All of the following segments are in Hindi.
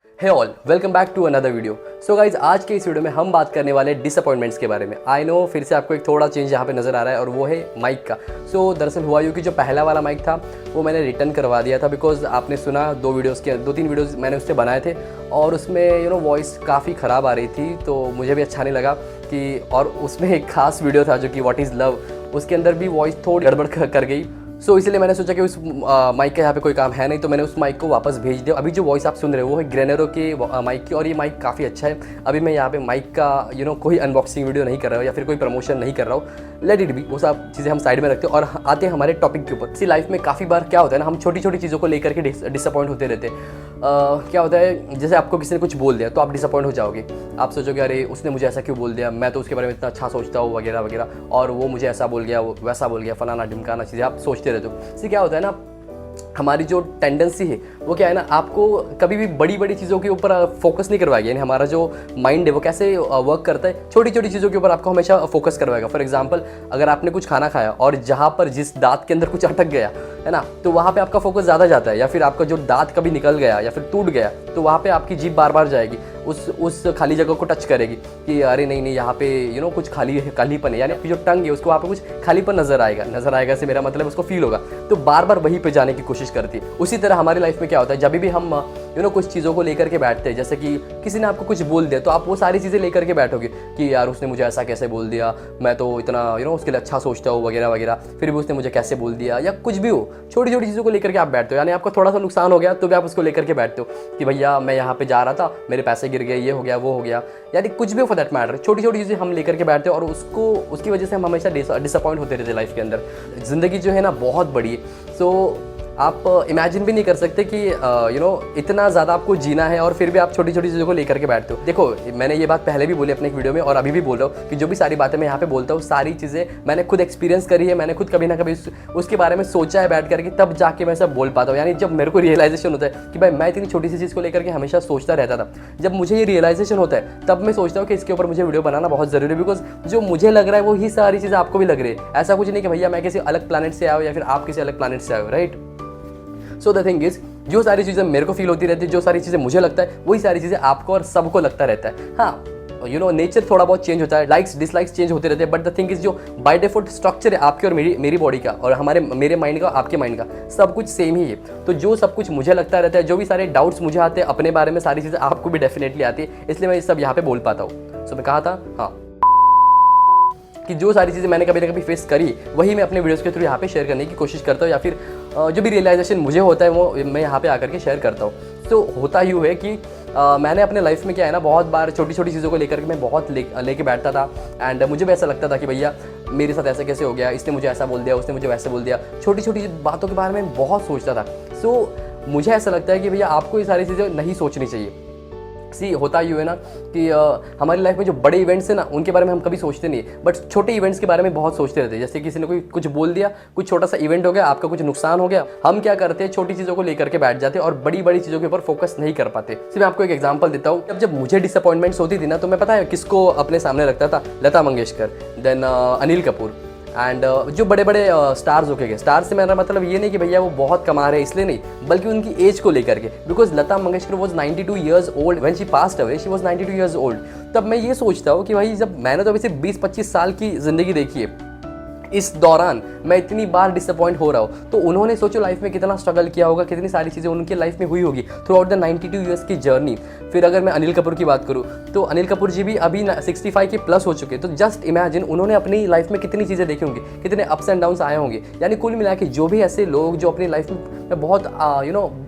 Hey all, welcome back to another video. So guys, आज के इस वीडियो में हम बात करने वाले डिसअपॉइंटमेंट्स के बारे में। आई नो फिर से आपको एक थोड़ा चेंज यहाँ पे नज़र आ रहा है और वो है माइक का। सो दरअसल हुआ यूँ कि जो पहला वाला माइक था वो मैंने रिटर्न करवा दिया था, बिकॉज आपने सुना दो तीन वीडियोस मैंने उससे बनाए थे और उसमें वॉइस काफ़ी ख़राब आ रही थी, तो मुझे भी अच्छा नहीं लगा कि। और उसमें एक खास वीडियो था जो कि व्हाट इज़ लव, उसके अंदर भी वॉइस थोड़ी गड़बड़ कर गई। सो इसलिए मैंने सोचा कि उस माइक का यहाँ पे कोई काम है नहीं, तो मैंने उस माइक को वापस भेज दिया। अभी जो वॉइस आप सुन रहे हो वो है ग्रेनेरो के माइक की, और ये माइक काफ़ी अच्छा है। अभी मैं यहाँ पे माइक का कोई अनबॉक्सिंग वीडियो नहीं कर रहा हूँ या फिर कोई प्रमोशन नहीं कर रहा हूँ। लेट इट बी, वो सब चीज़ें हम साइड में रखते हैं और आते हैं हमारे टॉपिक के ऊपर। इसी लाइफ में काफ़ी बार क्या होता है ना, हम छोटी छोटी चीज़ों को लेकर के डिसअपॉइंट होते रहते हैं। क्या होता है, जैसे आपको किसी ने कुछ बोल दिया तो आप डिसअपॉइंट हो जाओगे। आप सोचोगे अरे उसने मुझे ऐसा क्यों बोल दिया, मैं तो उसके बारे में इतना अच्छा सोचता हूँ वगैरह वगैरह, और वो मुझे ऐसा बोल गया, वो वैसा बोल गया, फलाना ढिमकाना चीज़ें आप सोचते रहते हो। इससे क्या होता है ना, हमारी जो टेंडेंसी है वो क्या है ना, आपको कभी भी बड़ी बड़ी चीज़ों के ऊपर फोकस नहीं करवाएगी। यानी हमारा जो माइंड है वो कैसे वर्क करता है, छोटी छोटी चीज़ों के ऊपर आपको हमेशा फोकस करवाएगा। फॉर एग्जांपल, अगर आपने कुछ खाना खाया और जहाँ पर जिस दांत के अंदर कुछ अटक गया है ना, तो वहाँ पे आपका फोकस ज़्यादा जाता है। या फिर आपका जो दांत कभी निकल गया या फिर टूट गया, तो वहाँ पे आपकी जीभ बार बार जाएगी, उस खाली जगह को टच करेगी कि अरे नहीं नहीं, यहाँ पे कुछ खालीपन है। यानी आपकी जो टंग है उसको वहाँ पे कुछ खालीपन नजर आएगा से मेरा मतलब उसको फील होगा, तो बार बार वहीं पे जाने की कोशिश करती है। उसी तरह हमारी लाइफ में क्या होता है, जब भी हम कुछ चीज़ों को लेकर के बैठते हैं, जैसे कि किसी ने आपको कुछ बोल दिया, तो आप वो सारी चीज़ें लेकर के बैठोगे कि यार उसने मुझे ऐसा कैसे बोल दिया, मैं तो इतना उसके लिए अच्छा सोचता हूँ वगैरह वगैरह, फिर भी उसने मुझे कैसे बोल दिया, या कुछ भी हो, छोटी छोटी चीज़ों को लेकर के आप बैठते हो। यानी आपको थोड़ा सा नुकसान हो गया तो भी आप उसको लेकर के बैठते हो कि भैया मैं यहाँ पे जा रहा था, मेरे पैसे गिर गए, ये हो गया वो हो गया, यानी कुछ भी फॉर दैट मैटर, छोटी छोटी चीज़ें हम लेकर के बैठते हैं और उसकी वजह से हम हमेशा डिसअपॉइंट होते रहते हैं लाइफ के अंदर। ज़िंदगी जो है ना बहुत बड़ी है। सो आप इमेजिन भी नहीं कर सकते कि इतना ज़्यादा आपको जीना है और फिर भी आप छोटी छोटी चीज़ों को लेकर के बैठते हो। देखो, मैंने ये बात पहले भी बोली अपने एक वीडियो में और अभी भी बोल रहा हूँ कि जो भी सारी बातें मैं यहाँ पे बोलता हूँ, सारी चीज़ें मैंने खुद एक्सपीरियंस करी है, मैंने खुद कभी ना कभी उसके बारे में सोचा है बैठ करके, तब जाके मैं सब बोल पाता हूँ। यानी जब मेरे को रियलाइजेशन होता है कि भाई मैं इतनी छोटी सी चीज़ को लेकर के हमेशा सोचता रहता था, जब मुझे ये रियलाइजेशन होता है तब मैं सोचता हूँ कि इसके ऊपर मुझे वीडियो बनाना बहुत ज़रूरी है। बिकॉज जो मुझे लग रहा है वही सारी चीज़ें आपको भी लग रही है। ऐसा कुछ नहीं कि भैया मैं किसी अलग प्लानट से आया हूँ या फिर आप किसी अलग प्लानट से आए हो, right. So the thing is, जो सारी चीज़ें मेरे को फील होती रहती है, जो सारी चीज़ें मुझे लगता है, वही सारी चीज़ें आपको और सबको लगता रहता है। हाँ, नेचर थोड़ा बहुत चेंज होता है, लाइक्स डिसलाइक्स चेंज होते रहते हैं, बट द थिंग इज, जो बाय डिफॉल्ट स्ट्रक्चर है आपके और मेरी बॉडी का और मेरे माइंड का, आपके माइंड का, सब कुछ सेम ही है। तो जो सब कुछ मुझे लगता रहता है, जो भी सारे डाउट्स मुझे आते हैं अपने बारे में, सारी चीज़ें आपको भी डेफिनेटली आती है, इसलिए मैं ये सब यहाँ पे बोल पाता हूँ। सो मैं कहा था हाँ कि जो सारी चीज़ें मैंने कभी ना कभी फेस करी वही मैं अपने वीडियोस के थ्रू यहाँ पे शेयर करने की कोशिश करता हूँ, या फिर जो भी रियलाइजेशन मुझे होता है वो मैं यहाँ पे आकर के शेयर करता हूँ। तो होता यूँ है कि मैंने अपने लाइफ में क्या है ना, बहुत बार छोटी छोटी चीज़ों को लेकर के मैं बहुत लेके बैठता था, एंड मुझे भी ऐसा लगता था कि भैया मेरे साथ ऐसे कैसे हो गया, इसने मुझे ऐसा बोल दिया, उसने मुझे वैसे बोल दिया, छोटी छोटी बातों के बारे में बहुत सोचता था। सो मुझे ऐसा लगता है कि भैया आपको ये सारी चीज़ें नहीं सोचनी चाहिए। सी होता यूँ है ना कि हमारी लाइफ में जो बड़े इवेंट्स हैं ना, उनके बारे में हम कभी सोचते नहीं, बट छोटे इवेंट्स के बारे में बहुत सोचते रहते हैं। जैसे किसी ने कोई कुछ बोल दिया, कुछ छोटा सा इवेंट हो गया, आपका कुछ नुकसान हो गया, हम क्या करते हैं, छोटी चीज़ों को लेकर के बैठ जाते हैं और बड़ी बड़ी चीज़ों के ऊपर फोकस नहीं कर पाते। सिर्फ मैं आपको एक एग्जांपल देता हूँ। जब मुझे डिसअपॉइंटमेंट्स होती थी ना, तो मैं पता है किसको अपने सामने रखता था, लता मंगेशकर, देन अनिल कपूर, एंड जो बड़े बड़े स्टार्स होके गए। स्टार से मेरा मतलब ये नहीं कि भैया वो बहुत कमा रहे हैं इसलिए नहीं, बल्कि उनकी एज को लेकर के। Because Lata Mangeshkar was 92 years old when she passed away, she was 92 years old. तब मैं ये सोचता हूँ कि भाई जब मैंने तो अभी सिर्फ 20-25 साल की ज़िंदगी देखी है, इस दौरान मैं इतनी बार डिसअपॉइंट हो रहा हूँ, तो उन्होंने सोचो लाइफ में कितना स्ट्रगल किया होगा, कितनी सारी चीज़ें उनकी लाइफ में हुई होगी थ्रू आउट द 92 ईयर्स की जर्नी। फिर अगर मैं अनिल कपूर की बात करूँ, तो अनिल कपूर जी भी अभी 65 के प्लस हो चुके हैं। तो जस्ट इमेजिन उन्होंने अपनी लाइफ में कितनी चीज़ें देखी होंगी, कितने अप्स एंड डाउन्स आए होंगे। यानी कुल मिला के जो भी ऐसे लोग जो अपनी लाइफ में बहुत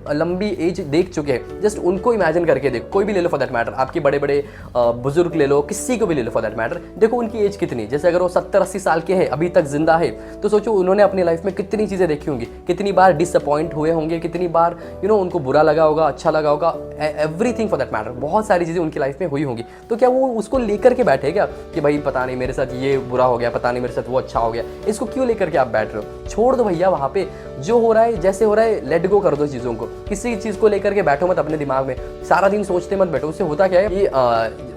लंबी एज देख चुके हैं, जस्ट उनको इमेजिन करके देखो। कोई भी ले लो फॉर दैट मैटर, आपके बड़े बड़े बुजुर्ग ले लो, किसी को भी ले लो फॉर दैट मैटर, देखो उनकी एज कितनी। जैसे अगर वो 70-80 साल के हैं, अभी तक जिंदा है, तो सोचो उन्होंने अपनी लाइफ में कितनी चीज़ें देखी होंगी, कितनी बार डिसअपॉइंट हुए होंगे, कितनी बार उनको बुरा लगा होगा, अच्छा लगा होगा, एवरीथिंग फॉर दैट मैटर, बहुत सारी चीज़ें उनकी लाइफ में हुई होंगी। तो क्या वो उसको लेकर के बैठे क्या कि भाई पता नहीं मेरे साथ ये बुरा हो गया, पता नहीं मेरे साथ वो अच्छा हो गया, इसको क्यों लेकर के आप बैठ रहे हो? छोड़ दो भैया, वहाँ पे जो हो रहा है जैसे हो रहा है लेट गो कर दो चीज़ों को। किसी चीज़ को लेकर के बैठो मत अपने दिमाग में, सारा दिन सोचते मत बैठो। उससे होता क्या है कि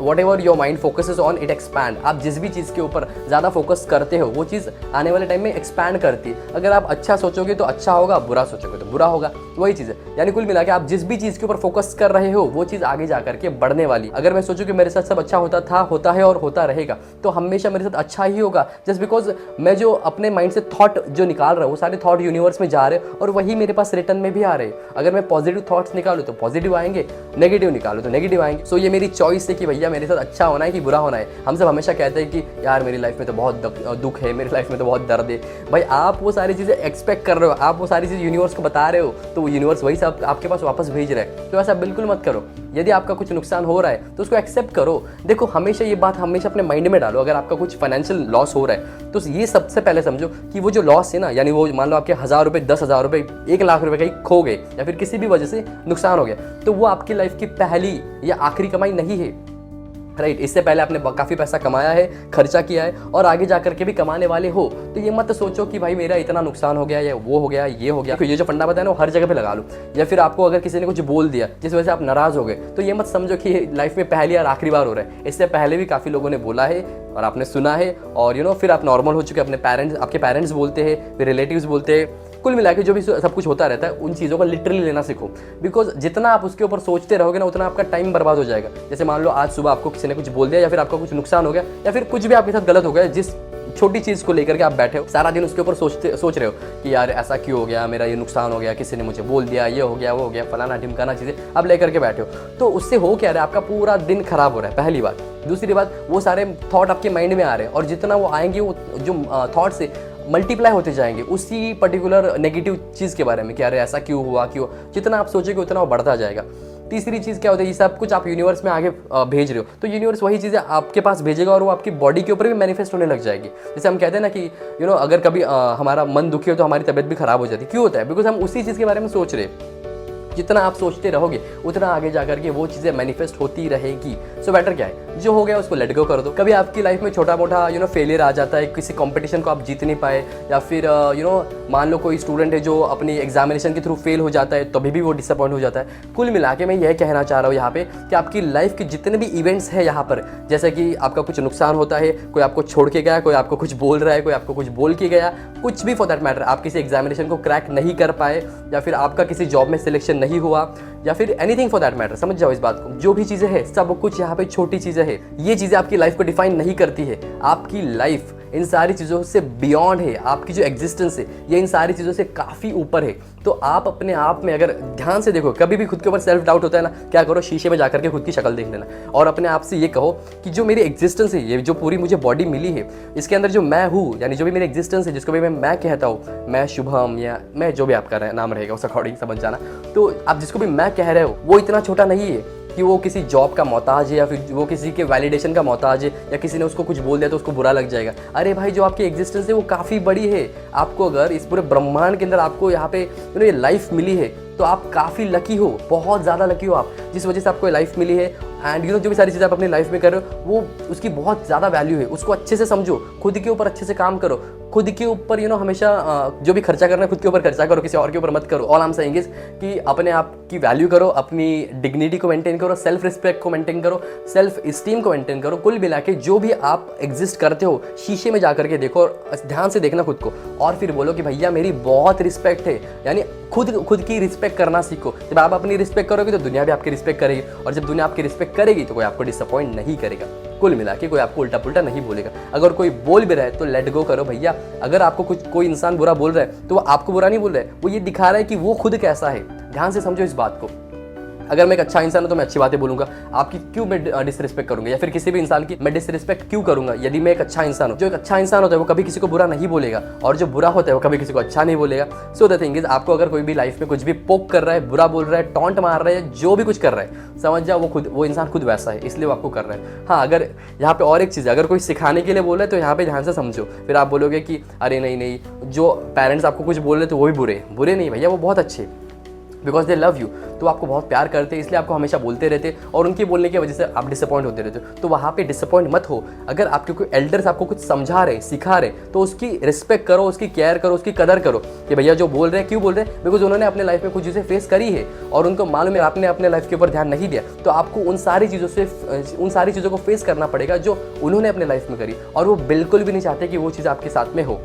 what ever your mind focuses on it expand. आप जिस भी चीज़ के ऊपर ज़्यादा फोकस करते हो वो चीज़ आने वाले टाइम में एक्सपैंड करती है। अगर आप अच्छा सोचोगे तो अच्छा होगा, बुरा सोचोगे तो बुरा होगा, वही चीज़ है। यानी कुल मिला के आप जिस भी चीज़ के ऊपर फोकस कर रहे हो वो चीज़ आगे जाकर के बढ़ने वाली। अगर मैं सोचूं कि मेरे साथ सब अच्छा होता था, होता है और होता रहेगा, तो हमेशा मेरे साथ अच्छा ही होगा, जस्ट बिकॉज मैं जो अपने माइंड से थॉट जो निकाल रहा हूँ, सारे थॉट यूनिवर्स में जा रहे हैं और वही मेरे पास रिटर्न में भी आ रहे हैं। अगर मैं पॉजिटिव थॉट्स निकालूँ तो पॉजिटिव आएंगे, नेगेटिव निकालूँ तो नेगेटिव आएंगे। सो ये मेरी चॉइस है कि भैया मेरे साथ अच्छा होना है कि बुरा होना है। हम सब हमेशा कहते हैं कि यार मेरी लाइफ में तो बहुत दुख है, मेरी लाइफ में तो बहुत दर्द है। भाई आप वो सारी चीज़ें एक्सपेक्ट कर रहे हो, आप वो सारी चीज़ यूनिवर्स को बता रहे हो, तो वो यूनिवर्स वही सब आपके पास वापस भेज रहा है। तो ऐसा बिल्कुल मत करो। यदि आपका कुछ नुकसान हो रहा है तो उसको एक्सेप्ट करो। देखो हमेशा ये बात हमेशा अपने माइंड में डालो, अगर आपका कुछ फाइनेंशियल लॉस हो रहा है तो ये सबसे पहले समझो कि वो जो लॉस है ना, यानी वो मान लो आपके 1000 रुपये, 10,000 रुपये, 1,00,000 रुपये कहीं खो गए या फिर किसी भी वजह से नुकसान हो गया, तो वो आपकी लाइफ की पहली या आखिरी कमाई नहीं है, राइट। इससे पहले आपने काफ़ी पैसा कमाया है, खर्चा किया है और आगे जा करके भी कमाने वाले हो। तो ये मत सोचो कि भाई मेरा इतना नुकसान हो गया या वो हो गया, ये हो गया। ये जो फंडा बताया ना वो हर जगह पे लगा लो। या फिर आपको अगर किसी ने कुछ बोल दिया जिस वजह से आप नाराज़ हो गए, तो ये मत समझो कि लाइफ में पहली और आखिरी बार हो रहा है। इससे पहले भी काफ़ी लोगों ने बोला है और आपने सुना है और फिर आप नॉर्मल हो चुके। अपने पेरेंट्स, आपके पेरेंट्स बोलते हैं, फिर रिलेटिव्स बोलते हैं, कुल मिला के जो भी सब कुछ होता रहता है, उन चीज़ों को लिटरली लेना सीखो। बिकॉज जितना आप उसके ऊपर सोचते रहोगे ना, उतना आपका टाइम बर्बाद हो जाएगा। जैसे मान लो आज सुबह आपको किसी ने कुछ बोल दिया या फिर आपका कुछ नुकसान हो गया या फिर कुछ भी आपके साथ गलत हो गया, जिस छोटी चीज़ को लेकर के आप बैठे हो, सारा दिन उसके ऊपर सोच रहे हो कि यार ऐसा क्यों हो गया, मेरा ये नुकसान हो गया, किसी ने मुझे बोल दिया, ये हो गया, वो हो गया, फलाना ढिमकाना चीज़ें आप लेकर के बैठे हो। तो उससे हो क्या रहा है, आपका पूरा दिन खराब हो रहा है, पहली बात। दूसरी बात, वो सारे थॉट आपके माइंड में आ रहे हैं और जितना वो आएंगे वो जो थॉट से मल्टीप्लाई होते जाएंगे उसी पर्टिकुलर नेगेटिव चीज़ के बारे में कि अरे ऐसा क्यों हुआ, क्यों। जितना आप सोचोगे उतना वो बढ़ता जाएगा। तीसरी चीज़ क्या होती है, ये सब कुछ आप यूनिवर्स में आगे भेज रहे हो तो यूनिवर्स वही चीज़ें आपके पास भेजेगा और वो आपकी बॉडी के ऊपर भी मैनिफेस्ट होने लग जाएगी। जैसे हम कहते हैं ना कि अगर कभी हमारा मन दुखी हो तो हमारी तबीयत भी खराब हो जाती है। क्यों होता है? बिकॉज हम उसी चीज़ के बारे में सोच रहे हैं। जितना आप सोचते रहोगे उतना आगे जाकर के वो चीज़ें मैनिफेस्ट होती रहेगी। सो बेटर क्या है, जो हो गया उसको लेट गो कर दो। कभी आपकी लाइफ में छोटा मोटा फेलियर आ जाता है, किसी कंपटीशन को आप जीत नहीं पाए, या फिर मान लो कोई स्टूडेंट है जो अपनी एग्जामिनेशन के थ्रू फेल हो जाता है, तभी भी वो डिसअपॉइंट हो जाता है। कुल मिला के मैं यह कहना चाह रहा हूँ यहाँ पे कि आपकी लाइफ के जितने भी इवेंट्स हैं यहाँ पर, जैसे कि आपका कुछ नुकसान होता है, कोई आपको छोड़ के गया, कोई आपको कुछ बोल रहा है, कोई आपको कुछ बोल के गया, कुछ भी फॉर दैट मैटर, आप किसी एग्जामिनेशन को क्रैक नहीं कर पाए या फिर आपका किसी जॉब में सिलेक्शन नहीं हुआ या फिर एनीथिंग फॉर दैट मैटर, समझ जाओ इस बात को। जो भी चीज़ें हैं सब कुछ यहाँ पे छोटी चीज़ें हैं। ये चीज़ें आपकी लाइफ को डिफाइन नहीं करती है। आपकी लाइफ इन सारी चीज़ों से बियॉन्ड है। आपकी जो एग्जिस्टेंस है ये इन सारी चीज़ों से काफ़ी ऊपर है। तो आप अपने आप में अगर ध्यान से देखो, कभी भी खुद के ऊपर सेल्फ डाउट होता है ना, क्या करो, शीशे में जाकर के खुद की शक्ल देख लेना और अपने आप से ये कहो कि जो मेरी एग्जिस्टेंस है, ये जो पूरी मुझे बॉडी मिली है, इसके अंदर जो मैं हूँ, यानी जो भी मेरी एग्जिस्टेंस है, जिसको भी मैं कहता हूँ, मैं शुभम या मैं जो भी आपका नाम रहेगा उस अकॉर्डिंग समझ जाना। तो आप जिसको भी मैं कह रहे हो वो इतना छोटा नहीं है कि वो किसी जॉब का मोहताज है या फिर वो किसी के वैलिडेशन का मोहताज है या किसी ने उसको कुछ बोल दिया तो उसको बुरा लग जाएगा। अरे भाई, जो आपकी एग्जिस्टेंस है वो काफ़ी बड़ी है। आपको अगर इस पूरे ब्रह्मांड के अंदर आपको यहाँ पे ये लाइफ मिली है तो आप काफ़ी लकी हो, बहुत ज़्यादा लकी हो आप, जिस वजह से आपको लाइफ मिली है। एंड जो भी सारी चीज़ें आप अपनी लाइफ में कर रहे हो वो उसकी बहुत ज़्यादा वैल्यू है। उसको अच्छे से समझो, खुद के ऊपर अच्छे से काम करो, खुद के ऊपर हमेशा जो भी खर्चा करना है खुद के ऊपर खर्चा करो, किसी और के ऊपर मत करो। All I am saying is कि अपने आप की वैल्यू करो, अपनी डिग्निटी को मेंटेन करो, सेल्फ रिस्पेक्ट को मेंटेन करो, सेल्फ इस्टीम को मेंटेन करो। कुल मिला के जो भी आप एग्जिस्ट करते हो, शीशे में जा करके देखो और ध्यान से देखना खुद को और फिर बोलो कि भैया मेरी बहुत रिस्पेक्ट है। यानी खुद की रिस्पेक्ट करना सीखो। जब आप अपनी रिस्पेक्ट करोगे तो दुनिया भी आपकी रिस्पेक्ट करेगी और जब दुनिया आपकी रिस्पेक्ट करेगी तो कोई आपको डिसअपॉइंट नहीं करेगा। कुल मिला के कोई आपको उल्टा पुल्टा नहीं बोलेगा। अगर कोई बोल भी रहा है तो लेट गो करो भैया। अगर आपको कोई इंसान बुरा बोल रहा है तो वो आपको बुरा नहीं बोल रहा है, वो ये दिखा रहा है कि वो खुद कैसा है। ध्यान से समझो इस बात को। अगर मैं एक अच्छा इंसान हूं तो मैं अच्छी बातें बोलूंगा, आपकी क्यों मैं डिसरिस्पेक्ट करूंगा या फिर किसी भी इंसान की मैं डिसरिस्पेक्ट क्यों करूंगा यदि मैं एक अच्छा इंसान हूं। जो एक अच्छा इंसान होता है वो कभी किसी को बुरा नहीं बोलेगा और जो बुरा होता है वो कभी किसी को अच्छा नहीं बोलेगा। सो द थिंग इज, आपको अगर कोई भी लाइफ में कुछ भी पोक कर रहा है, बुरा बोल रहा है, टॉन्ट मार रहा है, जो भी कुछ कर रहा है, समझ जाओ वो इंसान खुद वैसा है, इसलिए वो आपको कर रहा है। हाँ, अगर यहाँ पे और एक चीज़ है, अगर कोई सिखाने के लिए बोल रहा है तो यहाँ पे ध्यान से समझो। फिर आप बोलोगे कि अरे नहीं, जो पेरेंट्स आपको कुछ बोल रहे थे वो भी बुरे नहीं भैया, वो बहुत अच्छे। Because they love you. तो आपको बहुत प्यार करते हैं, इसलिए आपको हमेशा बोलते रहते और उनकी बोलने की वजह से आप डिसअपॉइंट होते रहते हो। तो वहाँ पे डिसअपॉइंट मत हो। अगर आपके कोई एल्डर्स आपको कुछ समझा रहे, सिखा रहे, तो उसकी रिस्पेक्ट करो, उसकी केयर करो, उसकी कदर करो कि भैया जो बोल रहे हैं क्यों बोल रहे हैं, बिकॉज उन्होंने अपने लाइफ में कुछ चीज़ें फेस करी है और उनको मालूम है आपने अपने लाइफ के ऊपर ध्यान नहीं दिया। तो आपको उन सारी चीज़ों को फेस करना पड़ेगा जो उन्होंने अपने लाइफ में करी, और वो बिल्कुल भी नहीं चाहते कि वो चीज़ आपके साथ में हो।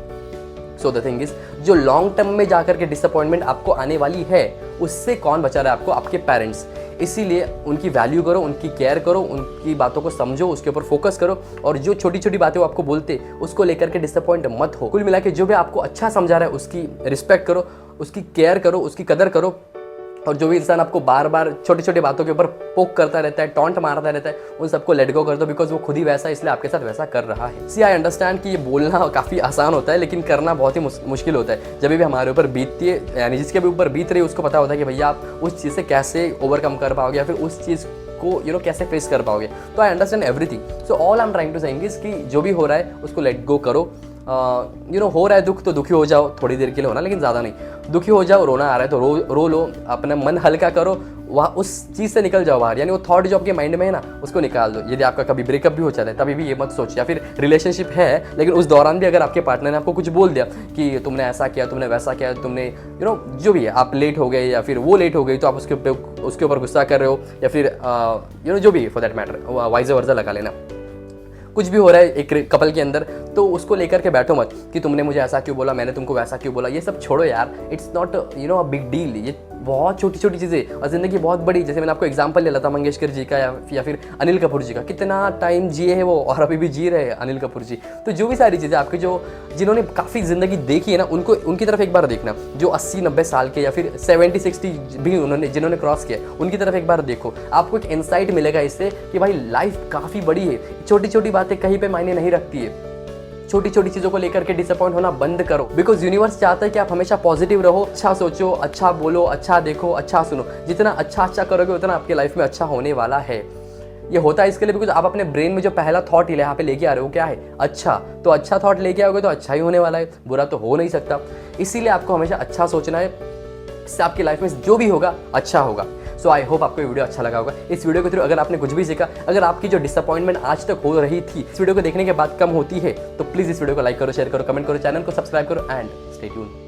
सो द थिंग इज, जो लॉन्ग टर्म में जाकर के डिसअपॉइंटमेंट आपको आने वाली है, उससे कौन बचा रहा है आपको? आपके पेरेंट्स। इसीलिए उनकी वैल्यू करो, उनकी केयर करो, उनकी बातों को समझो, उसके ऊपर फोकस करो, और जो छोटी छोटी बातें वो आपको बोलते उसको लेकर के डिसअपॉइंट मत हो। कुल मिला के जो भी आपको अच्छा समझा रहा है उसकी रिस्पेक्ट करो, उसकी केयर करो, उसकी कदर करो। और जो भी इंसान आपको बार बार छोटी छोटी बातों के ऊपर पोक करता रहता है, टॉन्ट मारता रहता है, उन सबको लेट गो कर दो, बिकॉज वो खुद ही वैसा, इसलिए आपके साथ वैसा कर रहा है। सी आई अंडरस्टैंड कि ये बोलना काफ़ी आसान होता है, लेकिन करना बहुत ही मुश्किल होता है। जब भी हमारे ऊपर बीतती है, यानी जिसके भी ऊपर बीत रही है, उसको पता होता है कि भैया आप उस चीज़ से कैसे ओवरकम कर पाओगे या फिर उस चीज़ को कैसे फेस कर पाओगे। तो I understand everything. So all I am trying to saying is कि जो भी हो रहा है उसको लेट गो करो। हो रहा है दुख तो दुखी हो जाओ, थोड़ी देर के लिए होना, लेकिन ज़्यादा नहीं। दुखी हो जाओ, रोना आ रहा है तो रो लो, अपना मन हल्का करो, वहाँ उस चीज़ से निकल जाओ बाहर। यानी वो थॉट जो आपके माइंड में है ना, उसको निकाल दो। यदि आपका कभी ब्रेकअप भी हो जाता है तभी भी ये मत सोच, या फिर रिलेशनशिप है लेकिन उस दौरान भी अगर आपके पार्टनर ने आपको कुछ बोल दिया कि तुमने ऐसा किया, तुमने वैसा किया, तुमने जो भी है, आप लेट हो गए या फिर वो लेट हो गई, तो आप उसके ऊपर गुस्सा कर रहे हो, या फिर जो भी फॉर दैट मैटर वाइज वर्सा लगा लेना। कुछ भी हो रहा है एक कपल के अंदर, तो उसको लेकर के बैठो मत कि तुमने मुझे ऐसा क्यों बोला, मैंने तुमको वैसा क्यों बोला। ये सब छोड़ो यार, it's not a big deal. ये बहुत छोटी छोटी चीज़ें, और ज़िंदगी बहुत बड़ी। जैसे मैंने आपको एग्जांपल लिया लता मंगेशकर जी का या फिर अनिल कपूर जी का, कितना टाइम जिए हैं वो और अभी भी जी रहे हैं अनिल कपूर जी। तो जो भी सारी चीज़ें आपकी जिन्होंने काफ़ी ज़िंदगी देखी है ना, उनकी तरफ एक बार देखना। जो 80-90 साल के या फिर 70-60 भी जिन्होंने क्रॉस किया, उनकी तरफ एक बार देखो। आपको एक इंसाइट मिलेगा इससे कि भाई लाइफ काफ़ी बड़ी है, छोटी छोटी बातें कहीं पे मायने नहीं रखती है। छोटी छोटी चीज़ों को लेकर के डिसअपॉइंट होना बंद करो, बिकॉज यूनिवर्स चाहता है कि आप हमेशा पॉजिटिव रहो, अच्छा सोचो, अच्छा बोलो, अच्छा देखो, अच्छा सुनो। जितना अच्छा करोगे उतना आपके लाइफ में अच्छा होने वाला है। ये होता है इसके लिए बिकॉज आप अपने ब्रेन में जो पहला थॉट यहाँ पे लेके आ रहे हो क्या है? अच्छा। तो अच्छा थॉट लेके आओगे तो अच्छा ही होने वाला है, बुरा तो हो नहीं सकता। इसीलिए आपको हमेशा अच्छा सोचना है, इससे आपकी लाइफ में जो भी होगा अच्छा होगा। सो आई होप आपको ये वीडियो अच्छा लगा होगा। इस वीडियो के थ्रू अगर आपने कुछ भी सीखा, अगर आपकी जो डिसअपॉइंटमेंट आज तक हो रही थी इस वीडियो को देखने के बाद कम होती है, तो प्लीज़ इस वीडियो को लाइक करो, शेयर करो, कमेंट करो, चैनल को सब्सक्राइब करो एंड स्टे ट्यून्ड।